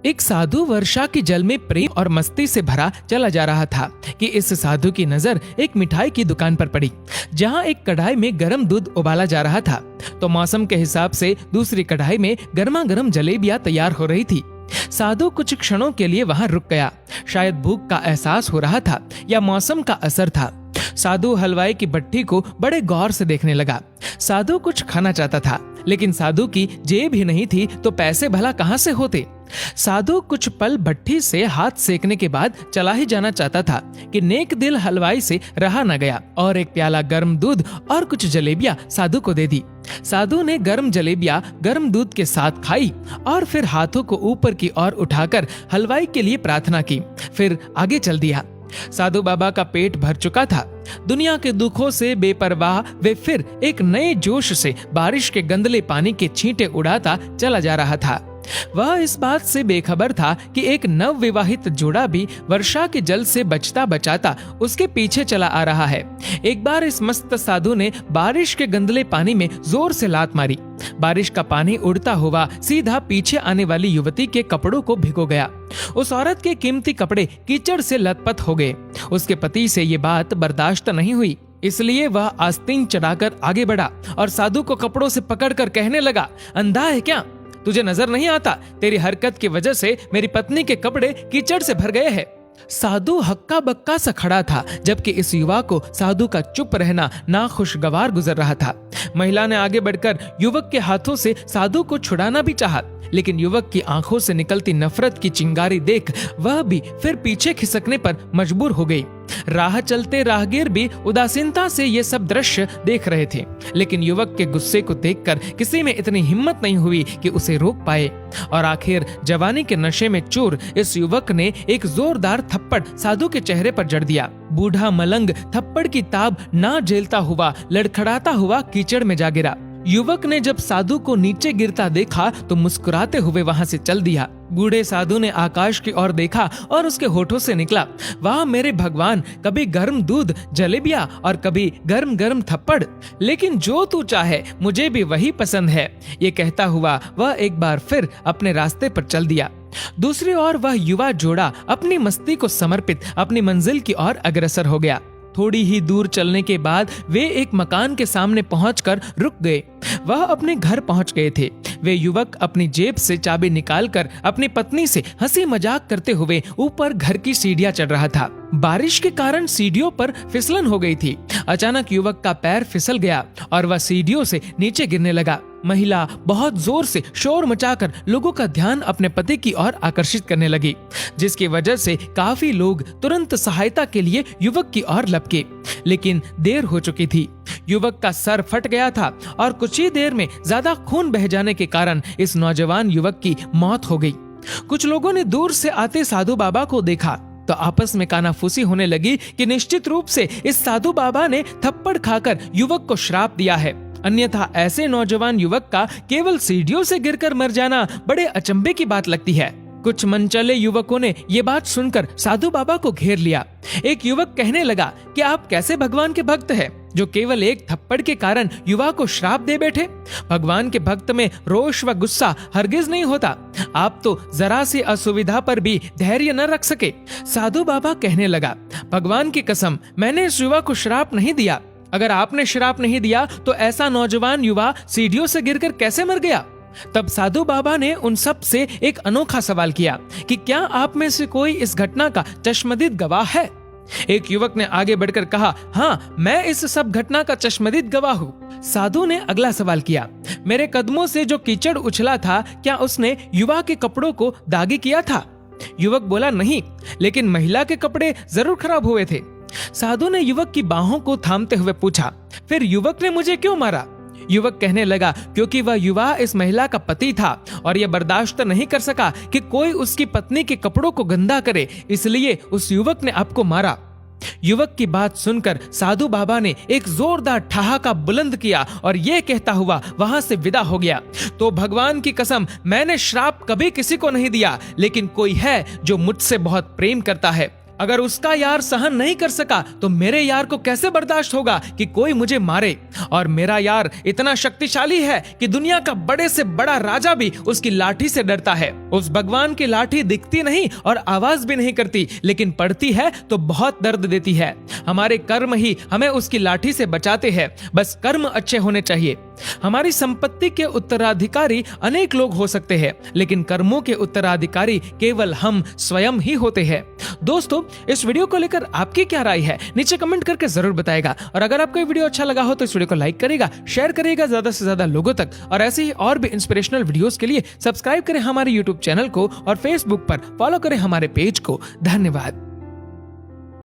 एक साधु वर्षा के जल में प्रेम और मस्ती से भरा चला जा रहा था कि इस साधु की नजर एक मिठाई की दुकान पर पड़ी, जहां एक कढ़ाई में गर्म दूध उबाला जा रहा था। तो मौसम के हिसाब से दूसरी कढ़ाई में गर्मा गर्म जलेबियां तैयार हो रही थी। साधु कुछ क्षणों के लिए वहां रुक गया। शायद भूख का एहसास हो रहा था या मौसम का असर था। साधु हलवाई की भट्टी को बड़े गौर से देखने लगा। साधु कुछ खाना चाहता था, लेकिन साधु की जेब ही नहीं थी तो पैसे भला कहां से होते। साधु कुछ पल भट्टी से हाथ सेकने के बाद चला ही जाना चाहता था कि नेक दिल हलवाई से रहा न गया और एक प्याला गर्म दूध और कुछ जलेबियां साधु को दे दी। साधु ने गर्म जलेबियां गर्म दूध के साथ खाई और फिर हाथों को ऊपर की ओर उठाकर हलवाई के लिए प्रार्थना की, फिर आगे चल दिया। साधु बाबा का पेट भर चुका था। दुनिया के दुखों से बेपरवाह वे फिर एक नए जोश से बारिश के गंदले पानी के छींटे उड़ाता चला जा रहा था। वह इस बात से बेखबर था कि एक नव विवाहित जोड़ा भी वर्षा के जल से बचता बचाता उसके पीछे चला आ रहा है। एक बार इस मस्त साधु ने बारिश के गंदले पानी में जोर से लात मारी। बारिश का पानी उड़ता हुआ सीधा पीछे आने वाली युवती के कपड़ों को भिगो गया। उस औरत के कीमती कपड़े कीचड़ से लथपथ हो गए। उसके पति से ये बात बर्दाश्त नहीं हुई, इसलिए वह आस्तीन चढ़ाकर आगे बढ़ा और साधु को कपड़ों से पकड़कर कहने लगा, अंधा है क्या? तुझे नजर नहीं आता? तेरी हरकत की वजह से मेरी पत्नी के कपड़े कीचड़ से भर गए हैं। साधु हक्का बक्का सा खड़ा था, जबकि इस युवा को साधु का चुप रहना नाखुशगवार गुजर रहा था। महिला ने आगे बढ़कर युवक के हाथों से साधु को छुड़ाना भी चाहा, लेकिन युवक की आंखों से निकलती नफरत की चिंगारी देख वह भी फिर पीछे खिसकने पर मजबूर हो गई। राह चलते राहगीर भी उदासीनता से ये सब दृश्य देख रहे थे, लेकिन युवक के गुस्से को देखकर किसी में इतनी हिम्मत नहीं हुई कि उसे रोक पाए। और आखिर जवानी के नशे में चूर इस युवक ने एक जोरदार थप्पड़ साधु के चेहरे पर जड़ दिया। बूढ़ा मलंग थप्पड़ की ताब ना झेलता हुआ लड़खड़ाता हुआ कीचड़ में जा गिरा। युवक ने जब साधु को नीचे गिरता देखा तो मुस्कुराते हुए वहां से चल दिया। बूढ़े साधु ने आकाश की ओर देखा और उसके होठों से निकला, वाह मेरे भगवान, कभी गर्म दूध जलेबियां और कभी गर्म गर्म थप्पड़, लेकिन जो तू चाहे मुझे भी वही पसंद है। ये कहता हुआ वह एक बार फिर अपने रास्ते पर चल दिया। दूसरी ओर वह युवा जोड़ा अपनी मस्ती को समर्पित अपनी मंजिल की ओर अग्रसर हो गया। थोड़ी ही दूर चलने के बाद वे एक मकान के सामने पहुंचकर रुक गए। वह अपने घर पहुंच गए थे। वे युवक अपनी जेब से चाबी निकालकर अपनी पत्नी से हंसी मजाक करते हुए ऊपर घर की सीढ़ियां चढ़ रहा था। बारिश के कारण सीढ़ियों पर फिसलन हो गई थी। अचानक युवक का पैर फिसल गया और वह सीढ़ियों से नीचे गिरने लगा। महिला बहुत जोर से शोर मचाकर लोगों का ध्यान अपने पति की ओर आकर्षित करने लगी, जिसकी वजह से काफी लोग तुरंत सहायता के लिए युवक की ओर लपके, लेकिन देर हो चुकी थी। युवक का सर फट गया था और कुछ ही देर में ज्यादा खून बह जाने के कारण इस नौजवान युवक की मौत हो गई। कुछ लोगों ने दूर से आते साधु बाबा को देखा तो आपस में कानाफूसी होने लगी कि निश्चित रूप से इस साधु बाबा ने थप्पड़ खाकर युवक को श्राप दिया है, अन्यथा ऐसे नौजवान युवक का केवल सीढ़ियों से गिरकर मर जाना बड़े अचंभे की बात लगती है। कुछ मनचले युवकों ने ये बात सुनकर साधु बाबा को घेर लिया। एक युवक कहने लगा कि आप कैसे भगवान के भक्त हैं, जो केवल एक थप्पड़ के कारण युवा को श्राप दे बैठे। भगवान के भक्त में रोष व गुस्सा हरगिज नहीं होता। आप तो जरा सी असुविधा पर भी धैर्य न रख सके। साधु बाबा कहने लगा, भगवान की कसम, मैंने इस युवा को श्राप नहीं दिया। अगर आपने श्राप नहीं दिया तो ऐसा नौजवान युवा सीढ़ियों से गिरकर कैसे मर गया? तब साधु बाबा ने उन सब से एक अनोखा सवाल किया कि क्या आप में से कोई इस घटना का चश्मदीद गवाह है? एक युवक ने आगे बढ़कर कहा, हाँ, मैं इस सब घटना का चश्मदीद गवाह हूँ। साधु ने अगला सवाल किया, मेरे कदमों से जो कीचड़ उछला था, क्या उसने युवा के कपड़ों को दागी किया था? युवक बोला, नहीं, लेकिन महिला के कपड़े जरूर खराब हुए थे। साधु ने युवक की बाहों को थामते हुए पूछा, फिर युवक ने मुझे क्यों मारा? युवक कहने लगा, क्योंकि वह युवा इस महिला का पति था और यह बर्दाश्त नहीं कर सका कि कोई उसकी पत्नी के कपड़ों को गंदा करे, इसलिए उस युवक ने आपको मारा। युवक की बात सुनकर साधु बाबा ने एक जोरदार ठहाका बुलंद किया और यह कहता हुआ वहां से विदा हो गया, तो भगवान की कसम, मैंने श्राप कभी किसी को नहीं दिया, लेकिन कोई है जो मुझसे बहुत प्रेम करता है। अगर उसका यार सहन नहीं कर सका तो मेरे यार को कैसे बर्दाश्त होगा कि कोई मुझे मारे। और मेरा यार इतना शक्तिशाली है कि दुनिया का बड़े से बड़ा राजा भी उसकी लाठी से डरता है। उस भगवान की लाठी दिखती नहीं और आवाज भी नहीं करती, लेकिन पड़ती है तो बहुत दर्द देती है। हमारे कर्म ही हमें उसकी लाठी से बचाते हैं, बस कर्म अच्छे होने चाहिए। हमारी संपत्ति के उत्तराधिकारी अनेक लोग हो सकते हैं, लेकिन कर्मों के उत्तराधिकारी केवल हम स्वयं ही होते हैं। दोस्तों, इस वीडियो को लेकर आपकी क्या राय है नीचे कमेंट करके जरूर बताएगा। और अगर आपको ये वीडियो अच्छा लगा हो तो इस वीडियो को लाइक करेगा, शेयर करेगा ज्यादा से ज्यादा लोगों तक। और ऐसे ही और भी इंस्पिरेशनल वीडियोस के लिए सब्सक्राइब करें हमारे यूट्यूब चैनल को और फेसबुक पर फॉलो करें हमारे पेज को। धन्यवाद।